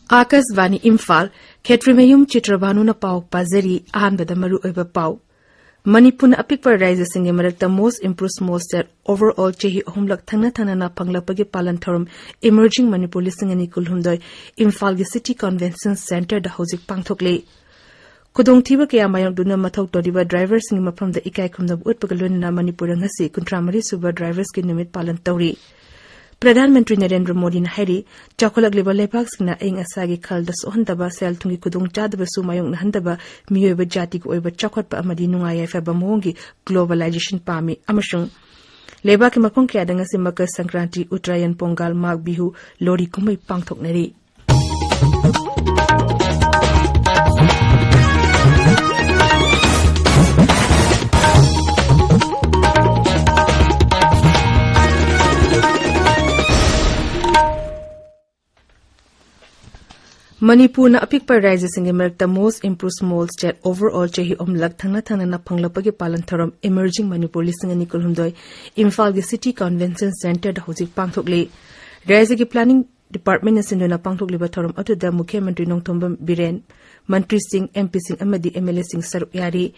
Akasvani Imphal, Ketrimayum Chitrabhanu na pau pazari ahanbada maru oiba pau. Manipur na apikpa rises in the most improved small state overall chehi homlak thangna na panglapagi palantharum emerging Manipur listing ani kulhumdoi Imphal City Convention Center da hozik pangthokle. Kudong thiba kaya mayang duna mathok toriba drivers sing mafam da ikai khumda utpagalun na Manipur ngasi kuntramari suba drivers ki numit palan tauri. Pradhan Mantri Narendra Modi na hairi chakolak liba lepak singna ing asagi khal da sohandaba sel thungi kudong chadaba su mayong nahandaba miyoiba jati ko oiba chakotpa amadi nungaya fa bamongi globalization pami amashung leba ki makong kya danga si Makar Sankranti Uttarayan Pongal Mag Bihu Lori kumai pangthok nari Manipur na apikpa rises in the most improved small state overall chehi omlak thangna na panglapagi palantharam emerging Manipur listing ani kulhumdoi Imphal City Convention Center da hozik pangthokle rise ki planning department asindona pangthokle ba thoram atu da Mukhyamantri Nongthombam Biren Mantri Singh MP Singh amadi MLA Singh saruk yari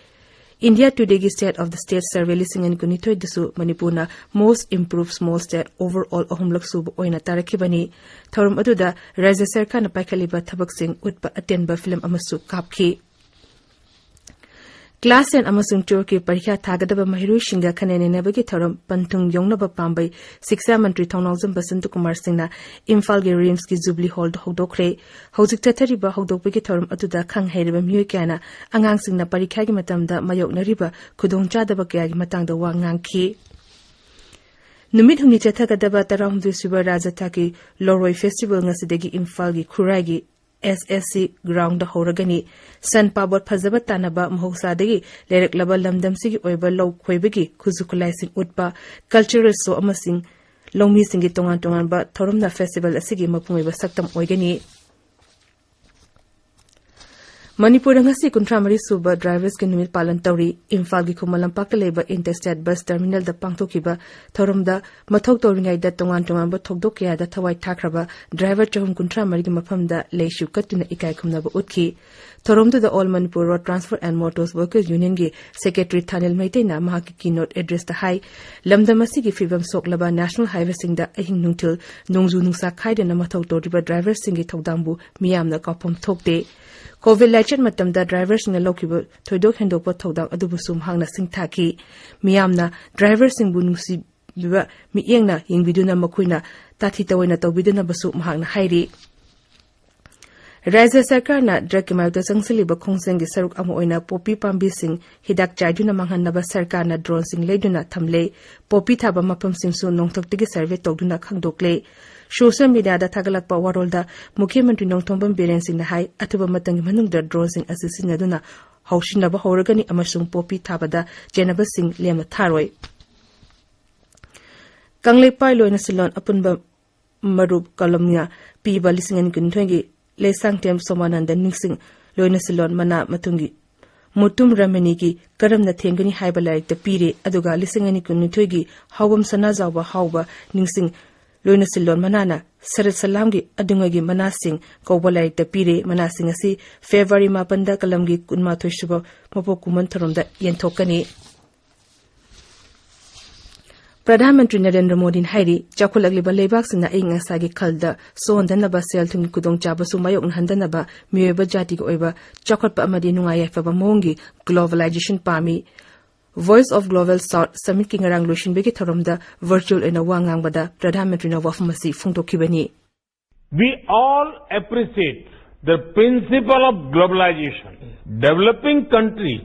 India Today ki State of the State Survey listing ani kunithoi dasu Manipur na most improved small state overall ahumlak sub oina tarakibani thorum adu da Rajya Sarkar na paikaliba thabak sing utpa atenba film amasu kapki Class 10 amasung Turkey parikha thagadaba mahiru shinga khanene nabagi thorum pantung yongnaba pambai Shiksha Mantri Thongnawjam Basantu Kumar Singh na Imphal ge Rims ki Jubilee Hall da hodokre hojik tathariba hodokpagi thorum adu da khang hairiba myoi kana angang singna parikha gi matamda mayoknariba khudongchadaba kya gi matangda wa ngangki Numit humni chathagadaba tarahumdu suba rajataki Loroi Festival ngasidagi Imphal gi Khurai gi SSC ground da horagani san pabot phajaba tanaba mahausadagi lerek laba lamdamsigi oiba law khoibagi khuzukulai sing utpa cultural show amasing longmi singi tongan ba thorumna festival asigi mapungiba saktam oigani Manipur ngasi kuntramari suba drivers ki numit palan tauri Imphal gi khumalam pakaleba interstate bus terminal da pangthokiba thorumda mathok toringai da tongan ba thokdokya da thawai thakraba driver chahum kuntramari gi mafamda leishu katuna ikai khumna ba utkhi thorumda the All Manipur Road Transport and Motors Workers Union gi secretary Thanil Maitai na mahaki keynote address da hai lamdamasi gi fibam soklaba national highway sing da ahing nungtil nongju nungsa khaida na mathok toriba driver sing gi thodambu miyamna kapom thokte COVID lecture matamda drivers sing lokibu thoidok hendokpa thodang adubusum hangna sing thaki miyamna drivers sing bunusi biba miyengna yingbiduna makuina tathi tawina tawbiduna basu mahangna hairi Rajya Sarkar na drug kimayuta sangsiliba khongseng gi saruk amo oina popi pambi sing hidak chaiduna manghanaba sarkar na drone sing leiduna thamle popi thaba mapam sing su nongthoktigi survey togduna khangdokle Social media da thagalakpa warolda Mukhyamantri Nongthombam Biren Singh na hai athuba matangi manungda drone sing asisinaduna haushinaba horagani amasung popi thabada jenaba sing lemna tharoi Kanglei loina silon apunba marub kalamnya piba lisingani kunthongi lesangtem somananda ningsing loina silon mana matungi Mutum Ramani ki karamna thengani haiba laik ta pire aduga lisingani kunithoigi hawam sanajawa hawba ningsing Loina silon manana Sarat Salamgi adungagi manasing kaubalai ta pire manasing asi February mapanda kalamgi kunma thoisuba mapokuman tharumda yenthokani Pradhan Mantri Narendra Modi hairi chakholagliba lebak sina inga sagi khalda sondanaba sel thung kudong chaba sumayok nhandanaba miyoba jati ko oiba chakhotpa amadi nungaya fa bamongi globalization pami Voice of Global South Summit ki ngarang lushin beki tharumda virtual ena wangang bada Pradhan Mantri na wafmasi phungtokibani We all appreciate the principle of globalization. Developing countries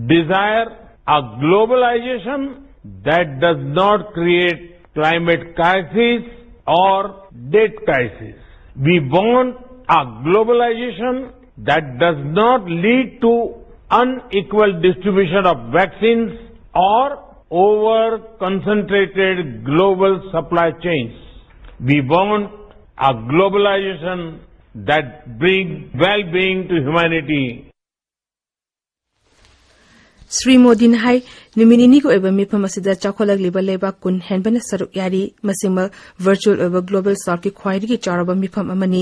desire a globalization that does not create climate crisis or debt crisis. We want a globalization that does not lead to unequal distribution of vaccines or over-concentrated global supply chains. We want a globalization that brings well-being to humanity. Sri Modin hai numinini ko eba mifam asida chakolak liba leba kun henbana saruk yari masima virtual over global south ki khwairi ki charaba mifam amani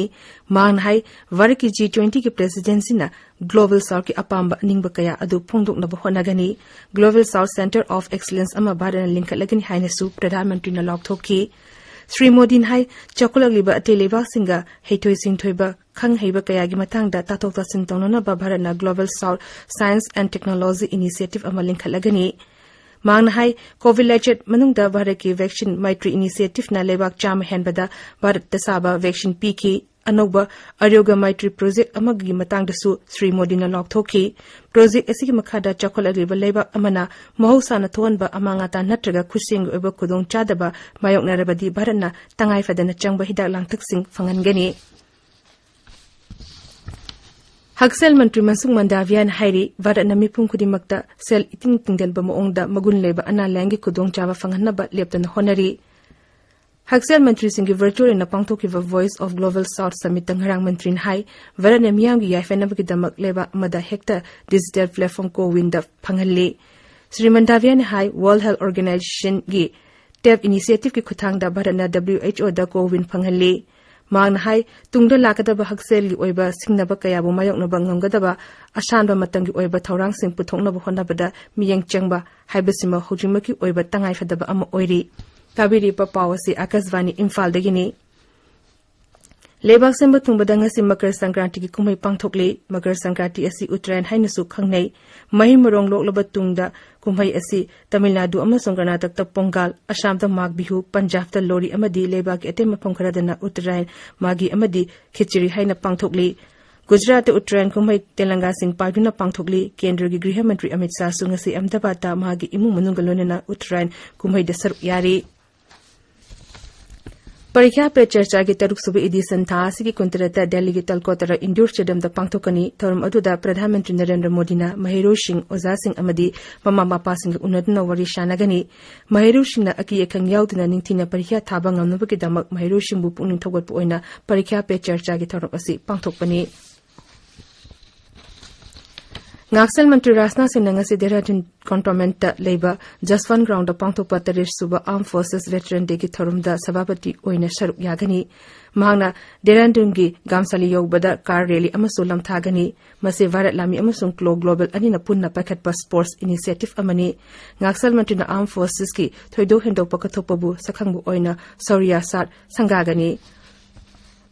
man hai war ki G20 ki presidency na global south ki apamba ningba kaya adu phongdok na honagani global south center of excellence ama bharan link lagani haina su pradhan mantri na lok thoki Sri Modin hai chakolak liba ateleba singa heitoi singthoiba khang heiba kaya gi matang da tatok ta sin tonona ba bharana global south science and technology initiative ama link lagani mang hai covid legit manung da bharat ki vaccine maitri initiative na lebak cham henbada bharat ta saba vaccine pk anoba aryoga maitri project ama gi matang da su Sri Modi na lok thoki project asigi makhada chakolak liba lebak amana mahausa na thon ba amanga ta natraga khusing oba khudong chadaba mayok na rabadi bharana tangai fadana changba hidak langthak sing fangan gani Haksel Mantri Mansung Mandavian Hairi, Vada Namipum Kudimakta, Sel Iting Tingden Bamoongda, Magun Leba, Ana Langi Kudong Java Fanganaba, Lepton Honori. Haksel Mantri Singi virtual in a Pangtokiva Voice of Global South Summit Tangarang Mantrin Hai, Vada Namiangi Yafenabakidamak Leba, Mada Hector, Digital Platform Co Winda Pangale. Sri Mandavian Hai, World Health Organization Gi, TEV Initiative Ki Kutangda, Badana WHO da Co Win Pangale. Mang hai tungda lakadaba haksel gi oiba singnaba kaya bu mayok naba ngamgadaba asanba matangi oiba thaurang sing puthoknaba honabada miyeng chengba haibasima hojimaki oiba tangai fadaba ama oiri tabiri pa pawasi akasvani Imphal dagini lebak semba tungbada ngasi Makar Sankranti ki kumai pangthokle Makar Sankranti asi Uttarayan hainasu khangnei mahi marong loklaba tungda kumai asi Tamil Nadu amasong Karnataka ta Pongal Assam ta Mag Bihu Punjab ta Lori amadi lebak ate mafam kharadana Uttarayan magi amadi Khichiri haina pangthokle Gujarat ta Uttarayan kumai Telangana sing paguna pangthokle Kendra gi Griha Mantri Amit Shah su ngasi Ahmedabad ta magi imung manungalonena Uttarayan kumai da saruk yari Parikya pe charcha ki taruk subi edition tha asigi kuntarata Delhi ki Talkotara Indoor Stadium da pangthokani thorum aduda Pradhan Mantri Narendra Modi na Mahero Singh Oza Singh amadi mama mapa sing unadna wari shanagani Mahero Singh na aki ekhang yauduna ningthina parikya thaba ngamnabaki damak Mahero Singh bu pungning thogotpu oina parikya pe charcha ki thorum asi pangthokpani Ngaksal Mantri Rasna Singh ngasi Dehradun Cantonment ta leiba Jaswan Ground da pangthokpa 30 suba Armed Forces Veteran Day ki thorum da sabapati oina saruk yagani mahangna Dehradun gi Gamsali yogbada car rally amasu lamthagani mase Bharat Lami amasung Global anina punna pakhatpa sports initiative amani Ngaksal Mantri na Armed Forces ki thoido hendo pakathopabu sakhangbu oina Sauriya Sat sangagani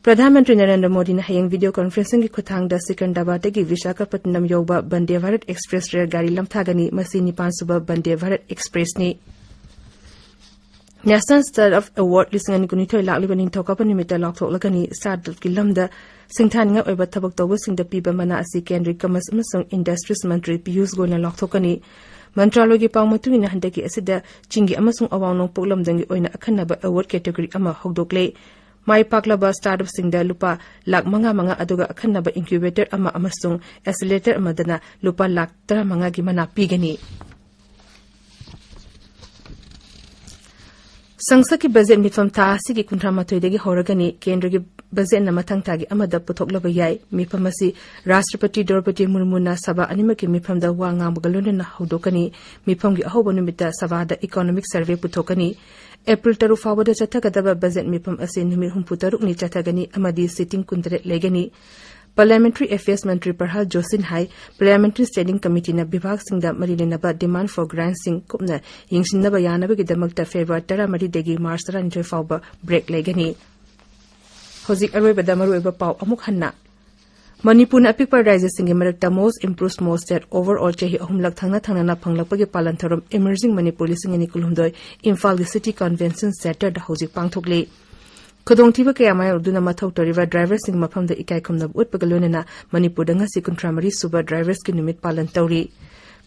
Pradhan Mantri Narendra Modi na hayang video conferencing ki khuthang da Secunderabad gi Visakhapatnam yoba Vande Bharat Express rail gari lamthagani masi nipan suba Vande Bharat Express ni National Star of Award lisingani kunithoi lakliba ningthokapa nimita lakthoklagani Star ki lamda singthan nga oiba thabak tawba singda piba mana asi Kendri Commerce amasung Industries Mantri Piyush Goyal na lakthokani Mantraloy gi pangmatu ina handaki asida chingi amasung awangno poklamdangi oina akhanaba award category ama hogdokle Mai paklaba startup singda lupa lak manga aduga akhanaba incubator ama amasung accelerator amadana lupa lak 10 gi mana pigani Sangsa ki budget mifam tha asigi kunthamathoi degi horagani kendra gi budget na mathang tagi amada puthoklaba yai mifam asi Rashtrapati Draupadi Murmu na sabha anima ki mifam da wa ngamgalona na hodokani mifam gi ahoba numita sabha da economic survey puthokani April 3 fawada chathagadaba budget mifam ase numir humputaruk ni chathagani amadi sitting kundre legani Parliamentary Affairs Mantri Parhal Josin Hai Parliamentary Standing Committee na Bibhag Singda Marilinaba demand for grants sing kupna yingsinnaba yanaba gi damakta February 10 degi March 30 fawba break legani Hozik arwebada marueba paw amuk hanna Manipur na apikpa raja singi marakta most improved most that overall chehi ahumlak thangna na phanglakpagi palantharum emerging Manipur lisingani kulhumdoi Imphal City Convention Center da hozik pangthokle Kodongtiba kaya maya uduna mathau toriva drivers sing mafamda ikai khumna utpagalonena Manipur da ngasi kuntramari suba drivers ki numit palan tauri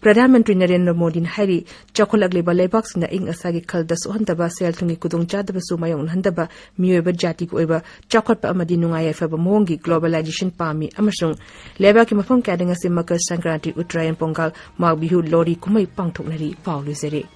Pradhan Mantri Narendra Modi hairi chakolagli ba leibak singna ing asagi khalda suhandaba sel thungi kudongchadaba su mayong handaba miyoba jati ko iba chakotpa amadi nungaya fa ba mongi globalization pami amasung leba ki mafam kada ngasi Makar Sankranti Uttarayan Pongal Mag Bihu Lori kumai pangthoknari paulu zere